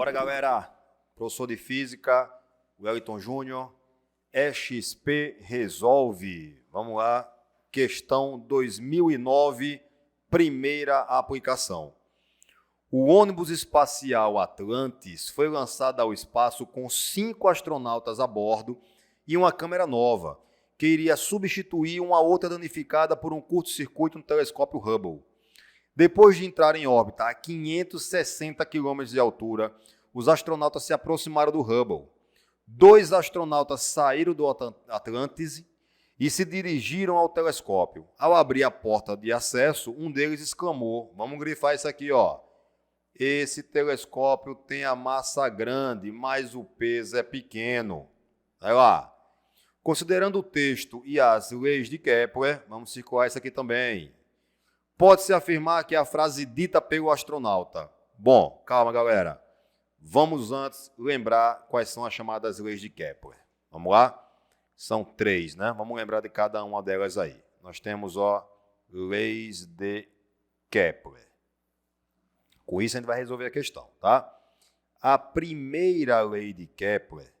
Bora, galera! Professor de Física, Wellington Júnior, EXP Resolve. Vamos lá, questão 2009, primeira aplicação. O ônibus espacial Atlantis foi lançado ao espaço com 5 astronautas a bordo e uma câmera nova, que iria substituir uma outra danificada por um curto-circuito no telescópio Hubble. Depois de entrar em órbita a 560 km de altura, os astronautas se aproximaram do Hubble. 2 astronautas saíram do Atlantis e se dirigiram ao telescópio. Ao abrir a porta de acesso, um deles exclamou, vamos grifar isso aqui, ó. Esse telescópio tem a massa grande, mas o peso é pequeno. Vai lá. Considerando o texto e as leis de Kepler, vamos circular isso aqui também. Pode-se afirmar que é a frase dita pelo astronauta. Bom, calma, galera. Vamos antes lembrar quais são as chamadas leis de Kepler. Vamos lá? São 3, né? Vamos lembrar de cada uma delas aí. Nós temos, ó, leis de Kepler. Com isso a gente vai resolver a questão, tá? A primeira lei de Kepler,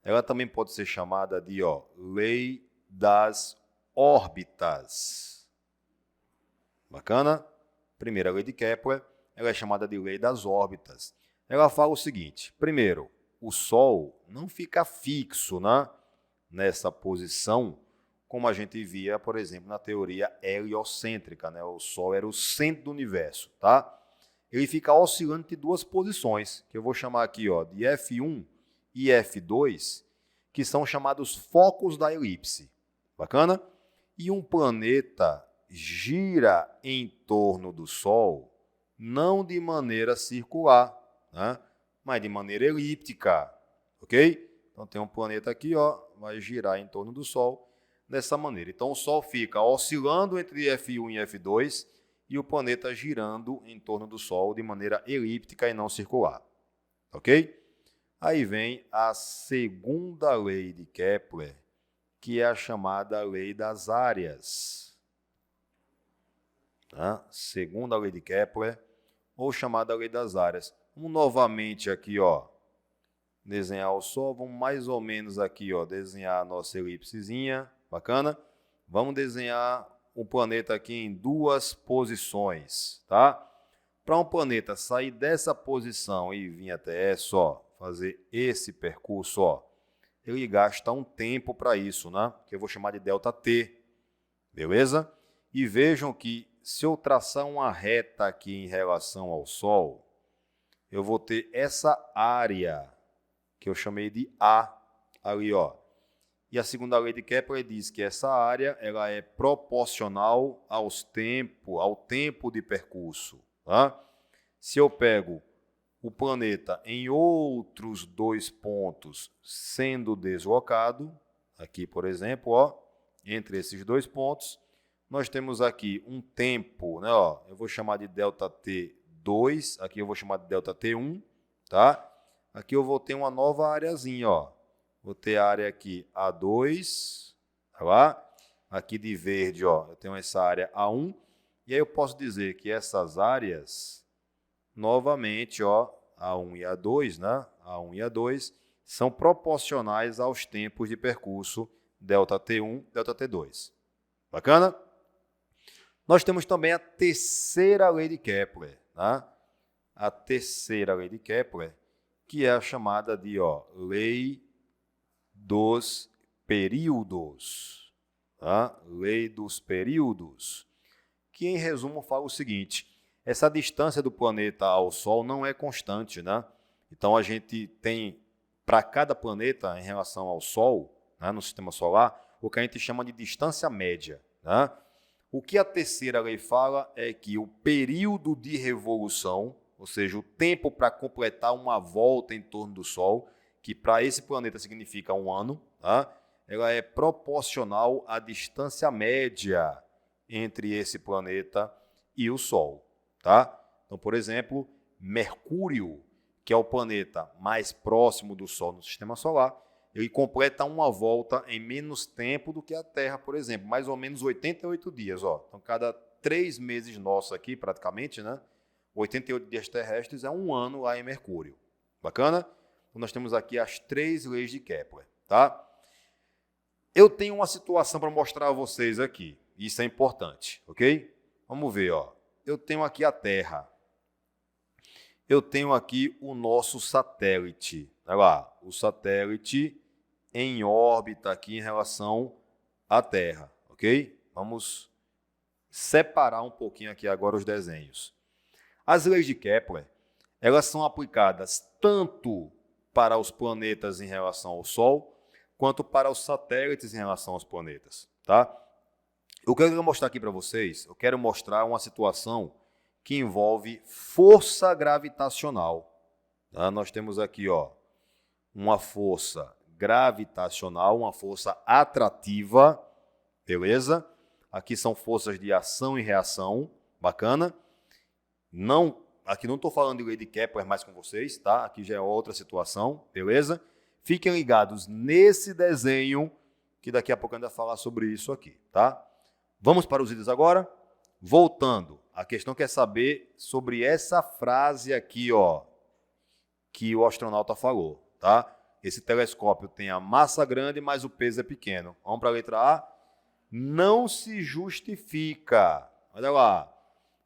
ela também pode ser chamada de, ó, lei das órbitas. Bacana? Primeira lei de Kepler, ela é chamada de lei das órbitas. Ela fala o seguinte, primeiro, o Sol não fica fixo, né, nessa posição, como a gente via, por exemplo, na teoria heliocêntrica, né? O Sol era o centro do universo, tá? Ele fica oscilando entre 2 posições, que eu vou chamar aqui, ó, de F1 e F2, que são chamados focos da elipse. Bacana? E um planeta gira em torno do Sol, não de maneira circular, né? Mas de maneira elíptica, ok? Então tem um planeta aqui, ó, vai girar em torno do Sol dessa maneira. Então o Sol fica oscilando entre F1 e F2 e o planeta girando em torno do Sol de maneira elíptica e não circular, ok? Aí vem a segunda lei de Kepler, que é a chamada lei das áreas. Tá? Segunda lei de Kepler, ou chamada lei das áreas. Vamos novamente aqui, ó, desenhar o Sol. Vamos mais ou menos aqui, ó, desenhar a nossa elipsezinha. Bacana? Vamos desenhar o planeta aqui em 2 posições, tá? Para um planeta sair dessa posição e vir até essa, ó, fazer esse percurso, ó, ele gasta um tempo para isso, né? Que eu vou chamar de ΔT, beleza? E vejam que se eu traçar uma reta aqui em relação ao Sol, eu vou ter essa área que eu chamei de A ali, ó. E a segunda lei de Kepler diz que essa área ela é proporcional ao tempo de percurso, tá? Se eu pego o planeta em outros 2 pontos sendo deslocado, aqui, por exemplo, ó, entre esses 2 pontos, nós temos aqui um tempo, né, ó, eu vou chamar de ΔT2, aqui eu vou chamar de ΔT1, tá? Aqui eu vou ter uma nova areazinha, ó. Vou ter a área aqui A2, tá lá? Aqui de verde, ó, eu tenho essa área A1, e aí eu posso dizer que essas áreas, novamente, ó, A1 e A2, né? A1 e A2, são proporcionais aos tempos de percurso ΔT1, ΔT2. Bacana? Nós temos também a terceira lei de Kepler, tá? A terceira lei de Kepler, que é a chamada de, ó, lei dos períodos, tá? Lei dos períodos, que em resumo fala o seguinte, essa distância do planeta ao Sol não é constante, né? Então a gente tem, para cada planeta em relação ao Sol, né, no sistema solar, o que a gente chama de distância média, né? O que a terceira lei fala é que o período de revolução, ou seja, o tempo para completar uma volta em torno do Sol, que para esse planeta significa 1 ano, tá? Ela é proporcional à distância média entre esse planeta e o Sol, tá? Então, por exemplo, Mercúrio, que é o planeta mais próximo do Sol no sistema solar, ele completa uma volta em menos tempo do que a Terra, por exemplo, mais ou menos 88 dias. Ó. Então, cada 3 meses nossos aqui, praticamente, né, 88 dias terrestres é um ano lá em Mercúrio. Bacana? Então, nós temos aqui as 3 leis de Kepler, tá? Eu tenho uma situação para mostrar a vocês aqui. Isso é importante, ok? Vamos ver, ó. Eu tenho aqui a Terra. Eu tenho aqui o nosso satélite. Olha lá, o satélite em órbita aqui em relação à Terra, ok? Vamos separar um pouquinho aqui agora os desenhos. As leis de Kepler, elas são aplicadas tanto para os planetas em relação ao Sol, quanto para os satélites em relação aos planetas, tá? O que eu quero mostrar aqui para vocês, eu quero mostrar uma situação que envolve força gravitacional. Tá? Nós temos aqui, ó, uma força gravitacional, uma força atrativa, beleza? Aqui são forças de ação e reação, bacana? Aqui não estou falando de lei de Kepler mais com vocês, tá? Aqui já é outra situação, beleza? Fiquem ligados nesse desenho, que daqui a pouco eu ainda vou falar sobre isso aqui, tá? Vamos para os vídeos agora? Voltando, a questão quer saber sobre essa frase aqui, ó, que o astronauta falou, tá? Esse telescópio tem a massa grande, mas o peso é pequeno. Vamos para a letra A? Não se justifica. Olha lá.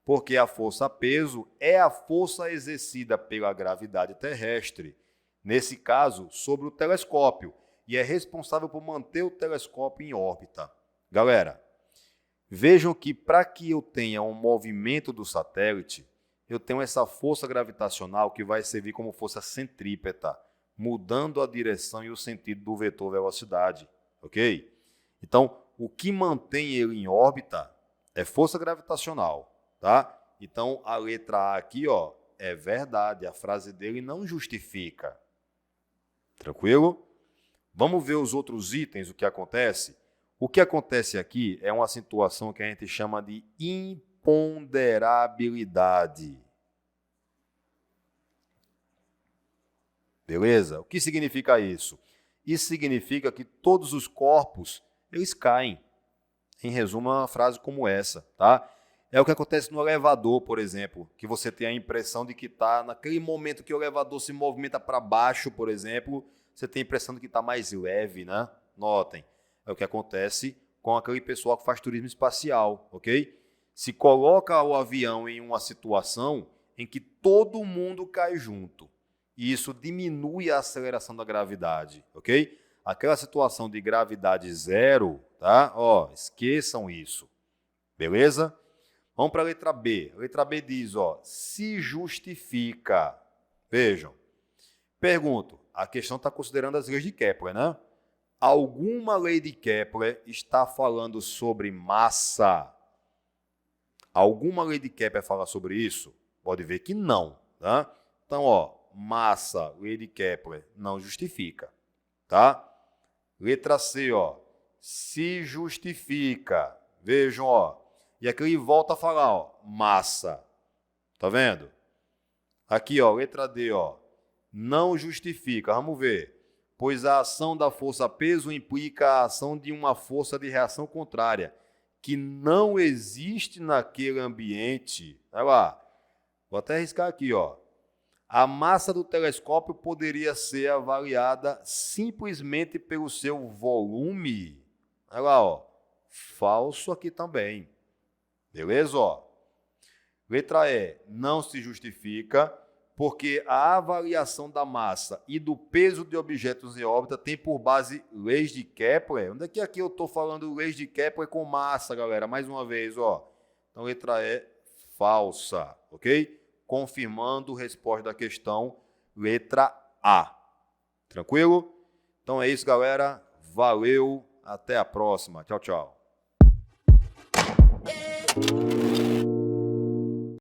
Porque a força-peso é a força exercida pela gravidade terrestre, nesse caso, sobre o telescópio, e é responsável por manter o telescópio em órbita. Galera, vejam que para que eu tenha um movimento do satélite, eu tenho essa força gravitacional que vai servir como força centrípeta, mudando a direção e o sentido do vetor velocidade, ok? Então, o que mantém ele em órbita é força gravitacional. Tá? Então, a letra A aqui, ó, é verdade. A frase dele não justifica. Tranquilo? Vamos ver os outros itens, o que acontece? O que acontece aqui é uma situação que a gente chama de imponderabilidade. Beleza? O que significa isso? Isso significa que todos os corpos, eles caem. Em resumo, uma frase como essa, tá? É o que acontece no elevador, por exemplo, que você tem a impressão de que está, naquele momento que o elevador se movimenta para baixo, por exemplo, você tem a impressão de que está mais leve, né? Notem, é o que acontece com aquele pessoal que faz turismo espacial, ok? Se coloca o avião em uma situação em que todo mundo cai junto, e isso diminui a aceleração da gravidade, ok? Aquela situação de gravidade zero, tá? Ó, esqueçam isso, beleza? Vamos para a letra B. A letra B diz, ó, se justifica. Vejam. Pergunto, a questão está considerando as leis de Kepler, né? Alguma lei de Kepler está falando sobre massa? Alguma lei de Kepler fala sobre isso? Pode ver que não, tá? Então, ó, massa, lei de Kepler, não justifica, tá? Letra C, ó, se justifica. Vejam, ó. E aqui ele volta a falar, ó, massa. Tá vendo? Aqui, ó, letra D, ó, não justifica. Vamos ver. Pois a ação da força-peso implica a ação de uma força de reação contrária, que não existe naquele ambiente. Olha lá. Vou até arriscar aqui, ó. A massa do telescópio poderia ser avaliada simplesmente pelo seu volume. Olha lá, ó. Falso aqui também. Beleza? Ó. Letra E, não se justifica, porque a avaliação da massa e do peso de objetos em órbita tem por base leis de Kepler. Onde é que aqui eu estou falando leis de Kepler com massa, galera? Mais uma vez, ó. Então, letra E, falsa, ok? Confirmando a resposta da questão, letra A. Tranquilo? Então é isso, galera. Valeu, até a próxima. Tchau, tchau.